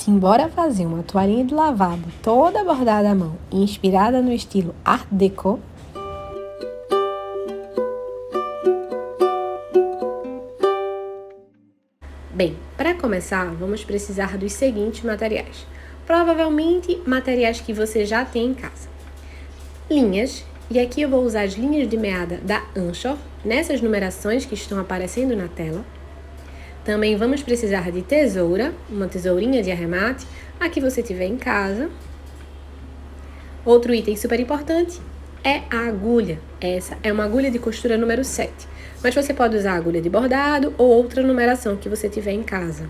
Simbora fazer uma toalhinha de lavabo toda bordada à mão e inspirada no estilo Art Deco? Bem, para começar, vamos precisar dos seguintes materiais. Provavelmente, materiais que você já tem em casa. Linhas, e aqui eu vou usar as linhas de meada da Anchor, nessas numerações que estão aparecendo na tela. Também vamos precisar de tesoura, uma tesourinha de arremate, a que você tiver em casa. Outro item super importante é a agulha. Essa é uma agulha de costura número 7, mas você pode usar a agulha de bordado ou outra numeração que você tiver em casa.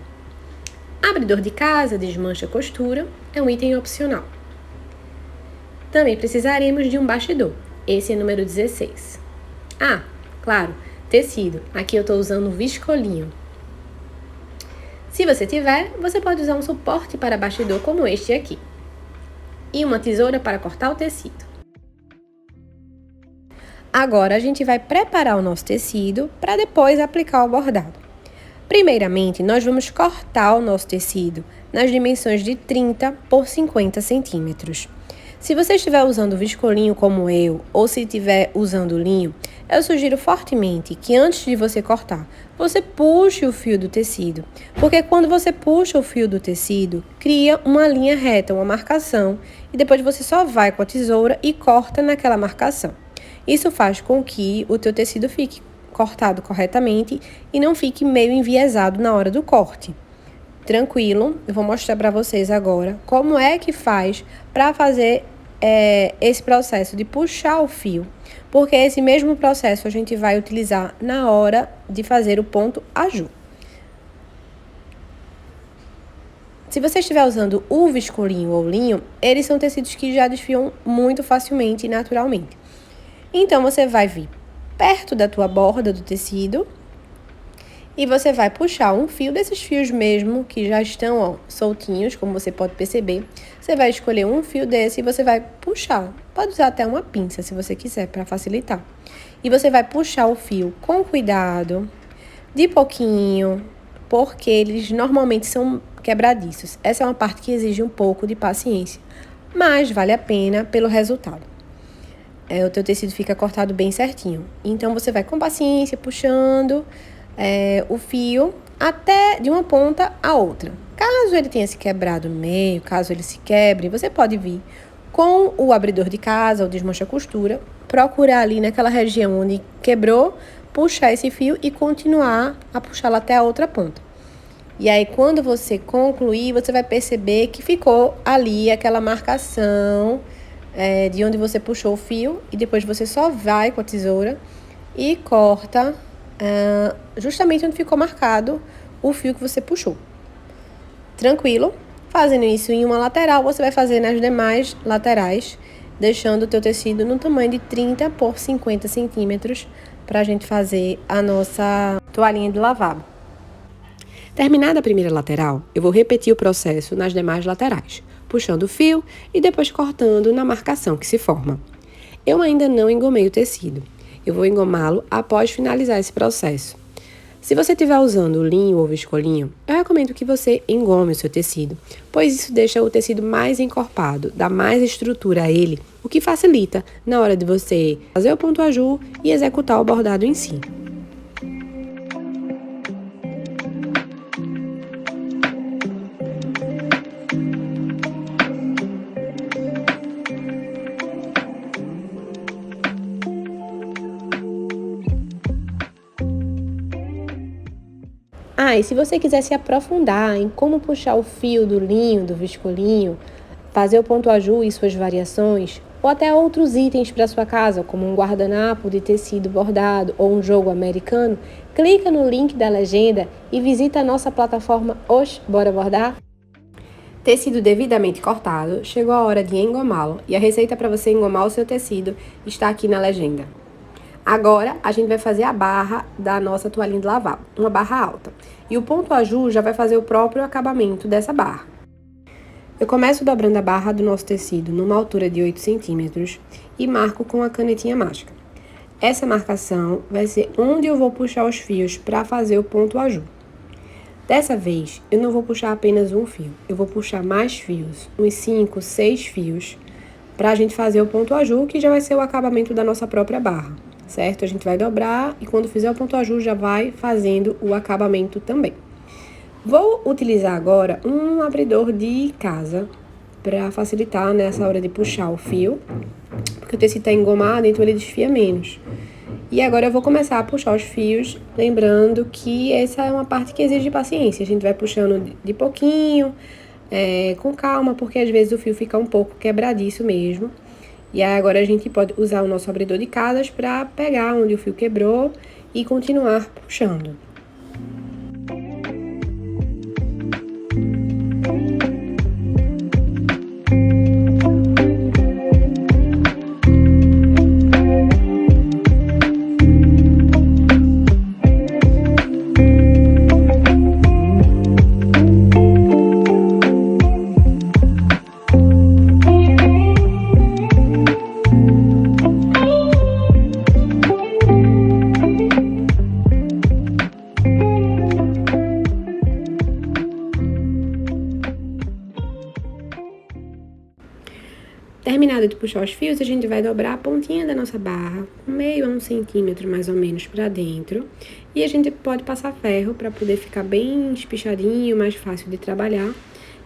Abridor de casa, desmancha costura, é um item opcional. Também precisaremos de um bastidor, esse é número 16. Ah, claro, tecido, aqui eu estou usando um viscolinho. Se você tiver, você pode usar um suporte para bastidor como este aqui. E uma tesoura para cortar o tecido. Agora, a gente vai preparar o nosso tecido para depois aplicar o bordado. Primeiramente, nós vamos cortar o nosso tecido nas dimensões de 30 por 50 centímetros. Se você estiver usando viscolinho como eu, ou se estiver usando linho, eu sugiro fortemente que antes de você cortar, você puxe o fio do tecido, porque quando você puxa o fio do tecido, cria uma linha reta, uma marcação, e depois você só vai com a tesoura e corta naquela marcação. Isso faz com que o teu tecido fique cortado corretamente e não fique meio enviesado na hora do corte. Tranquilo, eu vou mostrar para vocês agora como é que faz para fazer esse processo de puxar o fio, porque esse mesmo processo a gente vai utilizar na hora de fazer o ponto aju. Se você estiver usando o viscolinho ou linho, eles são tecidos que já desfiam muito facilmente e naturalmente. Então, você vai vir perto da tua borda do tecido e você vai puxar um fio desses fios mesmo, que já estão soltinhos, como você pode perceber. Você vai escolher um fio desse e você vai puxar. Pode usar até uma pinça, se você quiser, para facilitar. E você vai puxar o fio com cuidado, de pouquinho, porque eles normalmente são quebradiços. Essa é uma parte que exige um pouco de paciência, mas vale a pena pelo resultado. O teu tecido fica cortado bem certinho. Então, você vai com paciência, puxando o fio até de uma ponta a outra. Caso ele tenha se quebrado no meio, caso ele se quebre, você pode vir com o abridor de casa ou desmancha costura, procurar ali naquela região onde quebrou, puxar esse fio e continuar a puxá-lo até a outra ponta. E aí, quando você concluir, você vai perceber que ficou ali aquela marcação de onde você puxou o fio, e depois você só vai com a tesoura e corta justamente onde ficou marcado o fio que você puxou. Tranquilo? Fazendo isso em uma lateral, você vai fazer nas demais laterais, deixando o teu tecido no tamanho de 30 por 50 centímetros para a gente fazer a nossa toalhinha de lavabo. Terminada a primeira lateral, eu vou repetir o processo nas demais laterais, puxando o fio e depois cortando na marcação que se forma. Eu ainda não engomei o tecido. Eu vou engomá-lo após finalizar esse processo. Se você estiver usando linho ou viscolinho, eu recomendo que você engome o seu tecido, pois isso deixa o tecido mais encorpado, dá mais estrutura a ele, o que facilita na hora de você fazer o ponto aju e executar o bordado em si. E se você quiser se aprofundar em como puxar o fio do linho, do viscolinho, fazer o ponto aju e suas variações, ou até outros itens para sua casa, como um guardanapo de tecido bordado ou um jogo americano, clica no link da legenda e visita a nossa plataforma Oxe, Bora Bordar? Tecido devidamente cortado, chegou a hora de engomá-lo, e a receita para você engomar o seu tecido está aqui na legenda. Agora, a gente vai fazer a barra da nossa toalhinha de lavabo, uma barra alta. E o ponto aju já vai fazer o próprio acabamento dessa barra. Eu começo dobrando a barra do nosso tecido numa altura de 8 centímetros e marco com a canetinha mágica. Essa marcação vai ser onde eu vou puxar os fios para fazer o ponto aju. Dessa vez, eu não vou puxar apenas um fio, eu vou puxar mais fios, uns 5, 6 fios, para a gente fazer o ponto aju, que já vai ser o acabamento da nossa própria barra, certo? A gente vai dobrar e quando fizer o ponto aju já vai fazendo o acabamento também. Vou utilizar agora um abridor de casa para facilitar nessa hora de puxar o fio, porque o tecido está engomado, então ele desfia menos. E agora eu vou começar a puxar os fios, lembrando que essa é uma parte que exige paciência. A gente vai puxando de pouquinho, com calma, porque às vezes o fio fica um pouco quebradiço mesmo. E aí agora a gente pode usar o nosso abridor de casas para pegar onde o fio quebrou e continuar puxando. Terminado de puxar os fios, a gente vai dobrar a pontinha da nossa barra, meio a 1 centímetro mais ou menos para dentro. E a gente pode passar ferro para poder ficar bem espichadinho, mais fácil de trabalhar.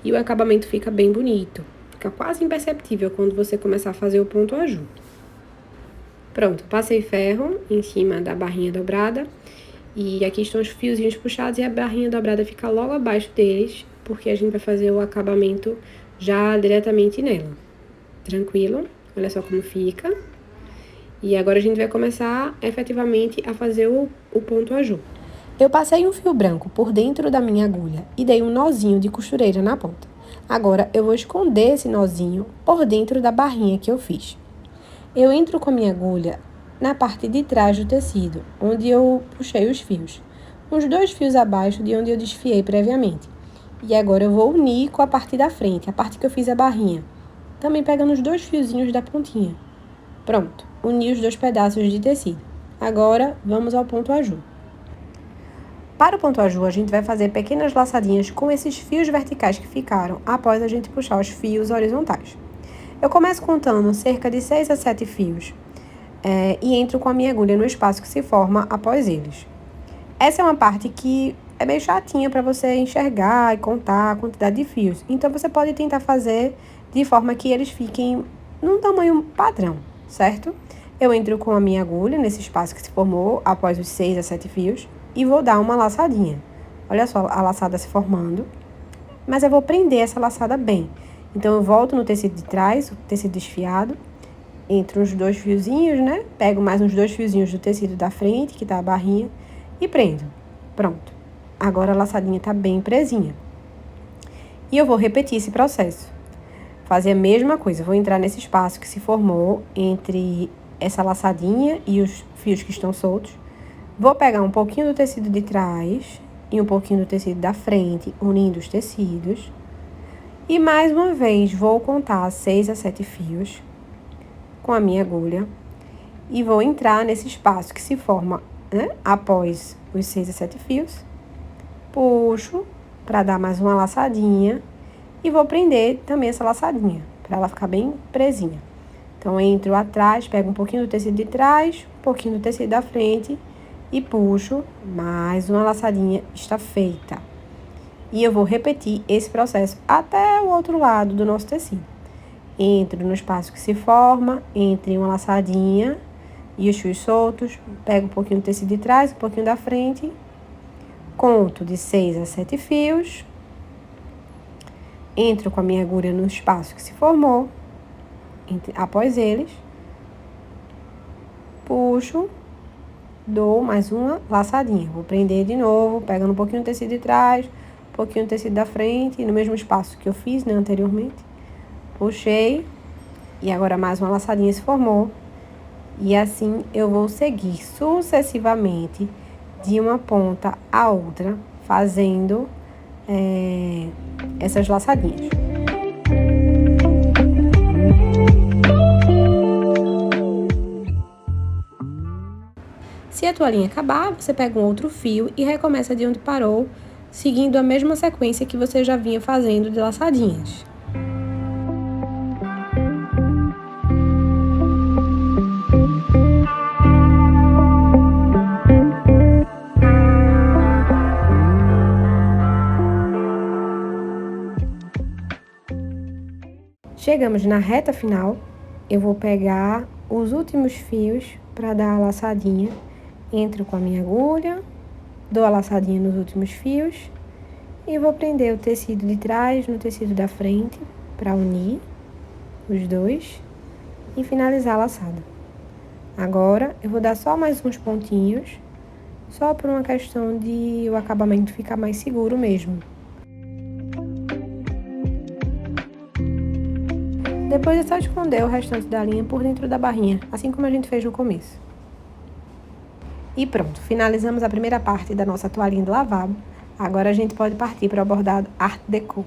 E o acabamento fica bem bonito. Fica quase imperceptível quando você começar a fazer o ponto aju. Pronto, passei ferro em cima da barrinha dobrada. E aqui estão os fiozinhos puxados e a barrinha dobrada fica logo abaixo deles, porque a gente vai fazer o acabamento já diretamente nela. Tranquilo, olha só como fica. E agora a gente vai começar efetivamente a fazer o ponto aju. Eu passei um fio branco por dentro da minha agulha e dei um nozinho de costureira na ponta. Agora eu vou esconder esse nozinho por dentro da barrinha que eu fiz. Eu entro com a minha agulha na parte de trás do tecido, onde eu puxei os fios, uns 2 fios abaixo de onde eu desfiei previamente. E agora eu vou unir com a parte da frente, a parte que eu fiz a barrinha. Também pegando os 2 fiozinhos da pontinha. Pronto, uni os 2 pedaços de tecido. Agora, vamos ao ponto aju. Para o ponto aju, a gente vai fazer pequenas laçadinhas com esses fios verticais que ficaram após a gente puxar os fios horizontais. Eu começo contando cerca de 6 a 7 fios e entro com a minha agulha no espaço que se forma após eles. Essa é uma parte que é meio chatinha para você enxergar e contar a quantidade de fios. Então, você pode tentar fazer de forma que eles fiquem num tamanho padrão, certo? Eu entro com a minha agulha nesse espaço que se formou após os 6 a 7 fios e vou dar uma laçadinha. Olha só a laçada se formando, mas eu vou prender essa laçada bem. Então, eu volto no tecido de trás, o tecido desfiado, entre os 2 fiozinhos, né? Pego mais uns 2 fiozinhos do tecido da frente, que tá a barrinha, e prendo. Pronto. Agora a laçadinha tá bem presinha. E eu vou repetir esse processo. Fazer a mesma coisa, vou entrar nesse espaço que se formou entre essa laçadinha e os fios que estão soltos. Vou pegar um pouquinho do tecido de trás e um pouquinho do tecido da frente, unindo os tecidos. E mais uma vez, vou contar 6 a 7 fios com a minha agulha. E vou entrar nesse espaço que se forma, né, após os 6 a 7 fios. Puxo para dar mais uma laçadinha. E vou prender também essa laçadinha, para ela ficar bem presinha. Então, entro atrás, pego um pouquinho do tecido de trás, um pouquinho do tecido da frente e puxo. Mais uma laçadinha está feita. E eu vou repetir esse processo até o outro lado do nosso tecido. Entro no espaço que se forma, entre uma laçadinha e os fios soltos, pego um pouquinho do tecido de trás, um pouquinho da frente, conto de 6 a 7 fios. Entro com a minha agulha no espaço que se formou, após eles, puxo, dou mais uma laçadinha. Vou prender de novo, pegando um pouquinho do tecido de trás, um pouquinho do tecido da frente, no mesmo espaço que eu fiz, né, anteriormente. Puxei, e agora mais uma laçadinha se formou. E assim eu vou seguir sucessivamente de uma ponta a outra, fazendo essas laçadinhas. Se a toalhinha acabar, você pega um outro fio e recomeça de onde parou, seguindo a mesma sequência que você já vinha fazendo de laçadinhas. Chegamos na reta final, eu vou pegar os últimos fios para dar a laçadinha. Entro com a minha agulha, dou a laçadinha nos últimos fios e vou prender o tecido de trás no tecido da frente para unir os dois e finalizar a laçada. Agora, eu vou dar só mais uns pontinhos, só por uma questão de o acabamento ficar mais seguro mesmo. Depois é só esconder o restante da linha por dentro da barrinha, assim como a gente fez no começo. E pronto, finalizamos a primeira parte da nossa toalhinha do lavabo. Agora a gente pode partir para o bordado Art Deco.